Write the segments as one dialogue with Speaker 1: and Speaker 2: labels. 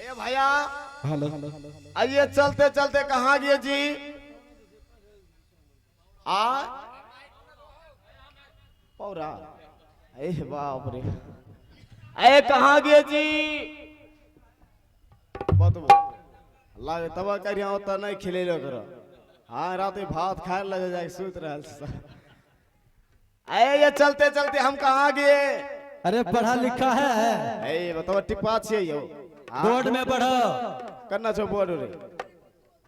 Speaker 1: ए भैया
Speaker 2: हेलो
Speaker 1: आइए चलते चलते कहाँ गए जी? आ पौरा ए बाप रे ए कहाँ गए जी? बतबो लागे तब करिया होता नहीं खिले लो करो। हाँ रात में भात खाए लगे जाके सूत रहल ए ये चलते चलते हम कहाँ गए?
Speaker 2: अरे पढ़ा लिखा है
Speaker 1: ए बताओ टिप्पा छिए यो
Speaker 2: बोर्ड में पढ़ो
Speaker 1: करना छो बोर्ड रे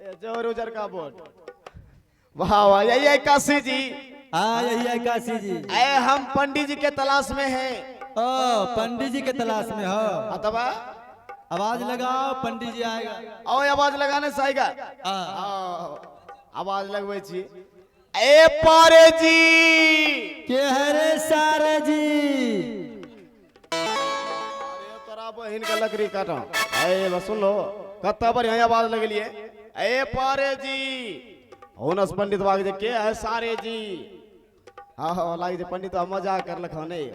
Speaker 1: ए जोर उजर का बोर्ड। वाह वाह यही है काशी जी।
Speaker 2: हाँ यही है काशी जी।
Speaker 1: ए हम पंडित जी के तलाश में हैं।
Speaker 2: ओ पंडित जी के तलाश में हो?
Speaker 1: अतवा
Speaker 2: आवाज लगाओ पंडित जी आएगा।
Speaker 1: आओ आवाज लगाने से आएगा।
Speaker 2: हाँ।
Speaker 1: आवाज लगवे छी। ए पारे जी
Speaker 2: के है रे सारे जी?
Speaker 1: अरे तोरा बहिन का लकड़ी काटो। ए बस सुन लो कत्ता पर यहाँ आवाज लगलिए। ए पारे जी होनस पंडित बाग जे के है सारे जी। हाँ हाँ लागे जे पंडित मजाक कर लखो नहीं।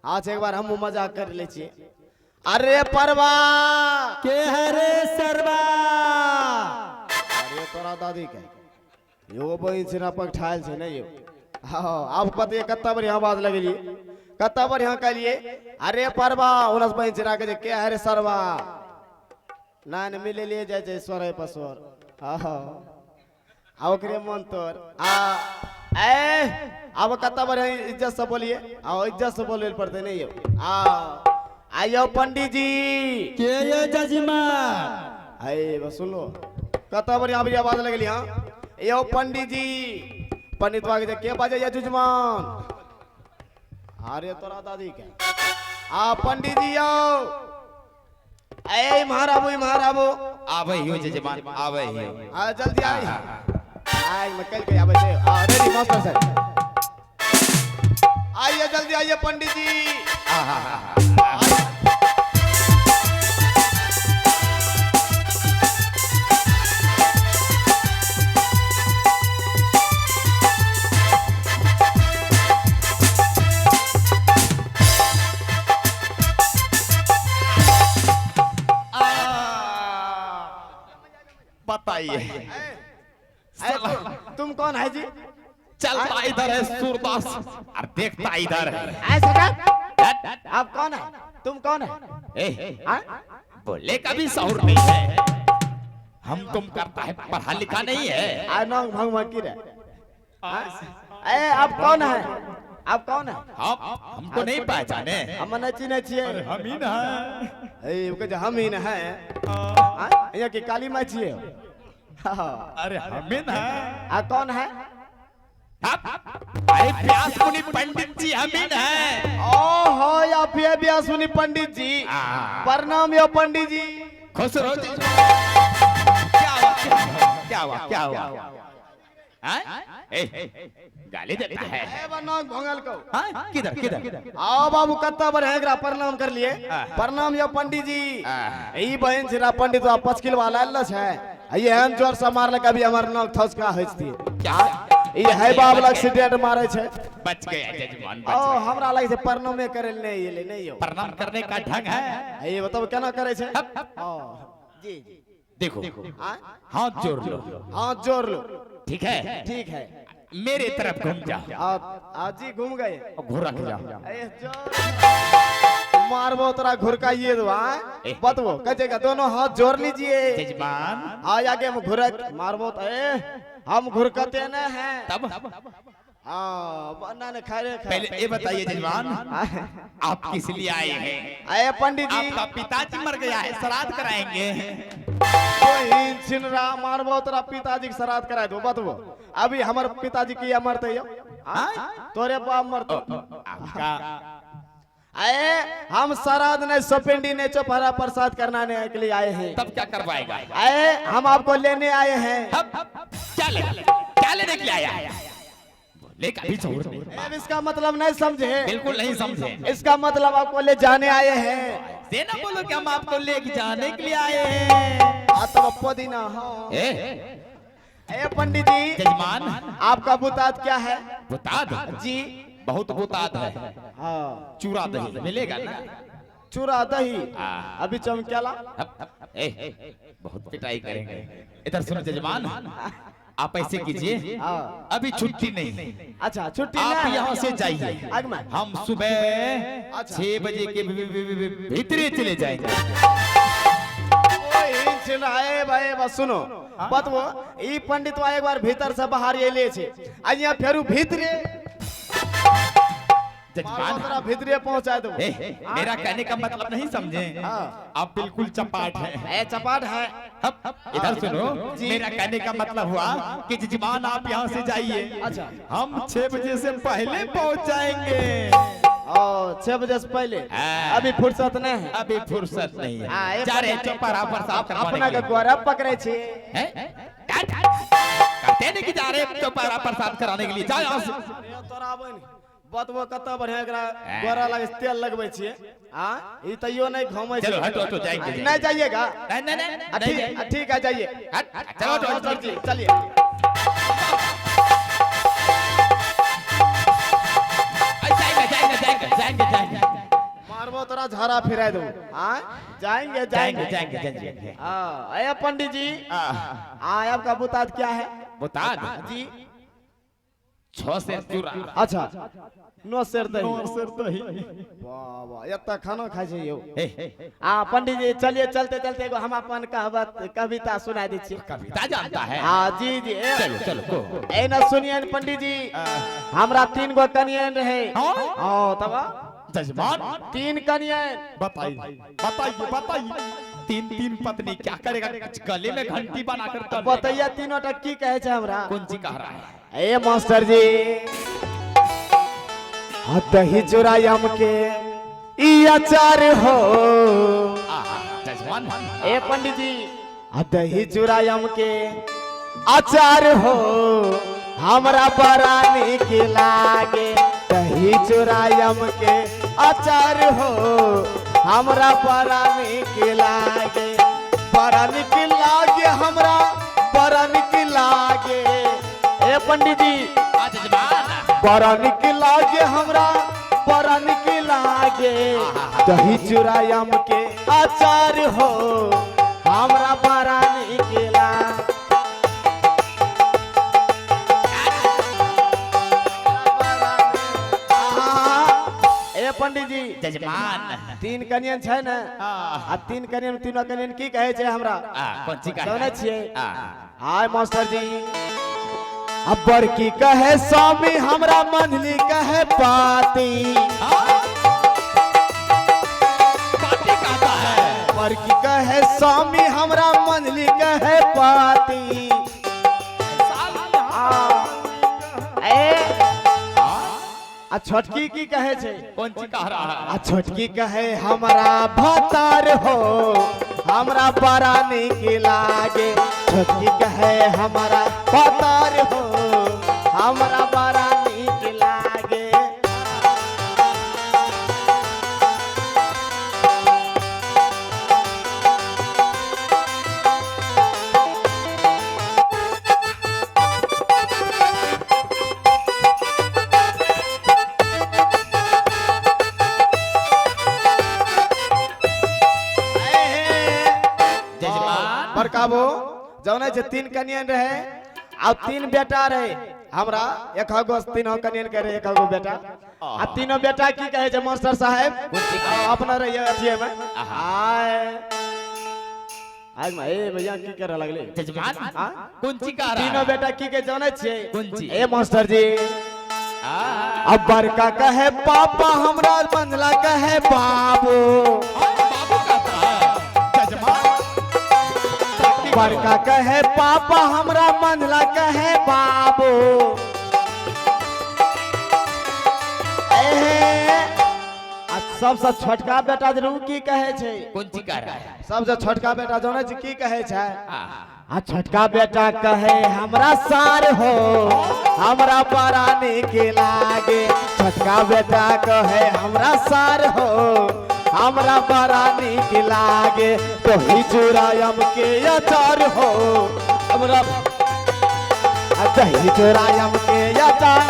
Speaker 1: आज एक बार हम मजाक कर ले छी। अरे परवा
Speaker 2: के है रे सरवा?
Speaker 1: अरे तोरा दादी के यो बहिन से नापक ठायल से नहीं यो। हाँ आप पते कत्ता पर यहाँ आवाज लगलिए कत्ता पर यहाँ कहिए। अरे परवा होनस बहिन से राके जे के है रे सरवा ना न मिले लिए जाए जाए स्वर है पसवर। हाँ हाँ आओ करे मन तोर आ ए अब कत्ता पर इज्जत से बोलिए। आओ इज्जत से बोले पड़ते नहीं यो। आयो पंडित जी
Speaker 2: के ये जजमान?
Speaker 1: अरे बस सुन लो कत्ता पर यहाँ भी आवाज लगली। हाँ यो पंडित जी पंडित बाग जे के बाजे जजमान? अरे तोरा दादी के आ पंडित जी आओ। ए महाराबू महाराबू
Speaker 3: आवे हो जजमान आवे हो।
Speaker 1: आ जल्दी आई आई मकल के आवे से आ रेडी मास्टर साहब आइए जल्दी आइए पंडित जी।
Speaker 3: बताइए
Speaker 1: तुम कौन है जी?
Speaker 3: चलता इधर है सूरदास और देखता इधर है।
Speaker 1: आप कौन है? तुम कौन है?
Speaker 3: बोले का भी शौर नहीं है। हम तुम करता है पढ़ा लिखा नहीं है।
Speaker 1: आ नौ भगवान की रे। ए आप कौन है? आप कौन है?
Speaker 3: हमको नहीं पहचाने।
Speaker 1: हम नहीं चिन्हे छिए।
Speaker 3: हम ही ना है।
Speaker 1: ए ओके हम ही न है। ये की काली माई छिए।
Speaker 3: अरे हम ही ना है।
Speaker 1: आ कौन है?
Speaker 3: अरे व्यास मुनि पंडित जी हम ही ना है।
Speaker 1: ओहो या फिर व्यास मुनि पंडित जी। प्रणाम यो पंडित जी।
Speaker 3: खुश रहो जी। क्या हुआ क्या हुआ क्या हुआ? गाली देता है।
Speaker 1: भोंगल को
Speaker 3: किधर किधर?
Speaker 1: आओ बाबू कत्ता पर है एकरा प्रणाम कर लिए। प्रणाम यो पंडित जी। ई बहन छिरा पंडित 5 किलो वाला लछ है। ये हम जोर से मारले कभी हमर नाक थसका हइसती।
Speaker 3: क्या
Speaker 1: ई है बाबला एक्सीडेंट मारे छे।
Speaker 3: बच गया जजमान
Speaker 1: ओ हमरा लागे से प्रणाम करे नहीं ये नहीं हो।
Speaker 3: प्रणाम करने का ढंग है।
Speaker 1: ये बताओ केना करे छे? जी जी
Speaker 3: देखो हाथ जोड़ लो।
Speaker 1: हाथ जोड़ लो।
Speaker 3: ठीक है
Speaker 1: ठीक है
Speaker 3: मेरे तरफ घूम जाओ।
Speaker 1: आप आज ही घूम गए।
Speaker 3: घूर रख जाओ।
Speaker 1: मारबो तोरा घुरकाइए दो। बतबो कहेगा दोनों हाथ जोड़ लीजिए।
Speaker 3: जजमान
Speaker 1: आगे हम घुरक मारबो तो हम घुरकते न हैं।
Speaker 3: तब
Speaker 1: बना ने खाए
Speaker 3: पहले ये बताइए जजमान आप किस लिए आए हैं?
Speaker 1: आए पंडित जी
Speaker 3: आपका पिताजी मर गया है श्राद्ध कराएंगे।
Speaker 1: छिनरा मारबो तोरा पिताजी के श्राद्ध करा दो। बतबो अभी हमारे पिताजी की मरते तोरे बाप मरते। आए हम श्राद्ध ने सपिंडी ने चौपहरा प्रसाद करने के लिए आए हैं।
Speaker 3: तब क्या करवाएगा?
Speaker 1: आए हम आपको लेने आए हैं।
Speaker 3: क्या लेने के लिए आया? लेकर भी छोड़ दे।
Speaker 1: इसका मतलब नहीं समझे?
Speaker 3: बिल्कुल नहीं समझे।
Speaker 1: इसका मतलब आपको ले जाने आए हैं।
Speaker 3: देना बोलो कि हम आपको लेके जाने के लिए आए हैं।
Speaker 1: तो पुदीना हाँ। ए पंडित जी
Speaker 3: जजमान
Speaker 1: आपका बुताद क्या है?
Speaker 3: बुताद
Speaker 1: जी
Speaker 3: बहुत बुताद है।
Speaker 1: हाँ
Speaker 3: चूरा दही मिलेगा ना?
Speaker 1: चूरा दही अभी चमकेला
Speaker 3: बहुत पिटाई करेंगे। इधर सुनो जजमान, आप ऐसे कीजिए,
Speaker 1: हाँ।
Speaker 3: अभी छुट्टी नहीं,
Speaker 1: अच्छा छुट्टी
Speaker 3: आप
Speaker 1: ना है।
Speaker 3: यहाँ से जाइए,
Speaker 1: आगमन।
Speaker 3: हम सुबह 6 बजे के भीतर चले जाएंगे।
Speaker 1: ओए चिल्लाए भाई बस सुनो बतवो ई पंडित एक बार भीतर से बाहर ये ले छे आ यहाँ फेरू भीतरे
Speaker 3: जजमान
Speaker 1: तोरा भीतरे पहुंचा दो।
Speaker 3: मेरा कहने का मतलब नहीं समझे,
Speaker 1: हाँ।
Speaker 3: आप बिल्कुल चपाट हैं।
Speaker 1: ए चपाट है।
Speaker 3: इधर सुनो,
Speaker 1: जी।
Speaker 3: मेरा कहने का मतलब हुआ कि जजमान आप यहाँ से जाइए,
Speaker 1: अच्छा।
Speaker 3: हम 6 बजे से पहले पहुँच जाएंगे।
Speaker 1: ओ 6 बजे से पहले
Speaker 3: हाँ।
Speaker 1: अभी फुर्सत नहीं है।
Speaker 3: अभी फुर्सत नहीं
Speaker 1: हाँ,
Speaker 3: है,
Speaker 1: ये
Speaker 3: जा रहे चौपारा पर साफ करवाने
Speaker 1: अपना
Speaker 3: के
Speaker 1: के
Speaker 3: लिए।
Speaker 1: गौरव पकड़े छे।
Speaker 3: कहते नहीं कि जा रहे चौपारा पर साफ कराने के लिए, जाओ यहाँ से।
Speaker 1: तोरा बन बतबो कत्ता बढ़िया एकरा गोरा लगे तेल लगबै छिए। हां ई तइयो नहीं घुमै छै।
Speaker 3: चलो हटो हटो, जाएंगे
Speaker 1: नहीं जाइएगा।
Speaker 3: नहीं नहीं नहीं,
Speaker 1: ठीक है जाइए।
Speaker 3: चलो हटो
Speaker 1: सर जी
Speaker 3: हटो।
Speaker 1: चलिए।
Speaker 3: जाएंगे।
Speaker 1: मारबो तोरा झाड़ा फिराय दो। हां जाएंगे
Speaker 3: जाएंगे।
Speaker 1: हां ए पंडित जी आपका बुतात क्या है?
Speaker 3: बता
Speaker 1: जी
Speaker 3: 6 से चूरा।
Speaker 1: अच्छा 9 सेर दही। वाह वाह इतना खाना खाइ छै यौ। पंडित जी चलिए चलते चलते एगो हम अपन कविता सुना दै छी।
Speaker 3: कविता जानता है?
Speaker 1: हाँ जी जी
Speaker 3: चलो चलो।
Speaker 1: ए न सुनिए पंडित जी, हमरा 3 गो कनियन रहे। हाँ तब
Speaker 3: जजमान
Speaker 1: 3 कनियन।
Speaker 3: बताइए। 3 पत्नी क्या करेगा? गले में घंटी बनाकर कर
Speaker 1: बतैया तीनों टा की कहे छै हमरा?
Speaker 3: कौन सी कह रहा है?
Speaker 1: ए मास्टर जी दही चुरायम के ई अचार हो।
Speaker 3: जजमान
Speaker 1: ए पंडित जी दही चुरायम के अचार हो, हमरा बड़ा नीक लागे। दही चुरायम के अचार हो, हमरा बड़ा नीक लागे। बड़ा नीक लागे हमरा, बड़ा नीक लागे। ए पंडित जी
Speaker 3: जजमान
Speaker 1: बड़ा नीक लागे हमरा, बड़ा नीक लागे। दही चुरायम के अचार हो, हमरा बड़ा नीक लागे। ए पंडित जी
Speaker 3: जजमान
Speaker 1: 3 कनियन छै ने? आ 3 कनियन तीनों कनियन की कहे छै हमरा?
Speaker 3: कौन सी कह
Speaker 1: जाने छिए?
Speaker 3: हाँ।
Speaker 1: हाय मास्टर जी अब बड़की कहे स्वामी, हमरा मंझली कहे पाती।
Speaker 3: पार्टी कहता है।
Speaker 1: बड़की कहे स्वामी, हमरा मंझली कहे पाती। आ छोटकी की कहे छै?
Speaker 3: कौन सी कह रहा है?
Speaker 1: आ छोटकी कहे हमरा भतार हो, हमरा बड़ा नीक लागे। छोटकी कहे हमरा भतार हो, हमरा बड़ा नीक लागे। बड़काबो जौने जे 3 कनियन रहे आ 3 बेटा रहे हमरा। एक गो 3 कनियन के रहे, 1 गो बेटा। आ 3 बेटा की कहे छै मास्टर साहब? अपना रहिए अथिए में आज में। ए भैया की करे लगले
Speaker 3: जजमान कौन सी कह रहा है?
Speaker 1: 3 बेटा की के जाने छिए?
Speaker 3: कौन सी?
Speaker 1: ए मास्टर जी अब बड़का कहे पापा, हमरा मंझला कहे बाबू।
Speaker 3: बाबू कहता है। जजमान
Speaker 1: बड़का कहे पापा, हमरा मंझला कहे बाबू। आ सबसे छोटका बेटा जरूर की कहे छै?
Speaker 3: कौन सी कह रहा है?
Speaker 1: सबसे छोटका बेटा जाने छी की कहे छै?
Speaker 3: हाँ।
Speaker 1: आ छोटका बेटा कहे हमरा सार हो, हमरा बड़ा नीक लागे। छोटका बेटा कहे हमरा सार हो, हमरा बड़ा नीक लागे। दही चुरायम के अचार हो, हमरा दही चुरायम के अचार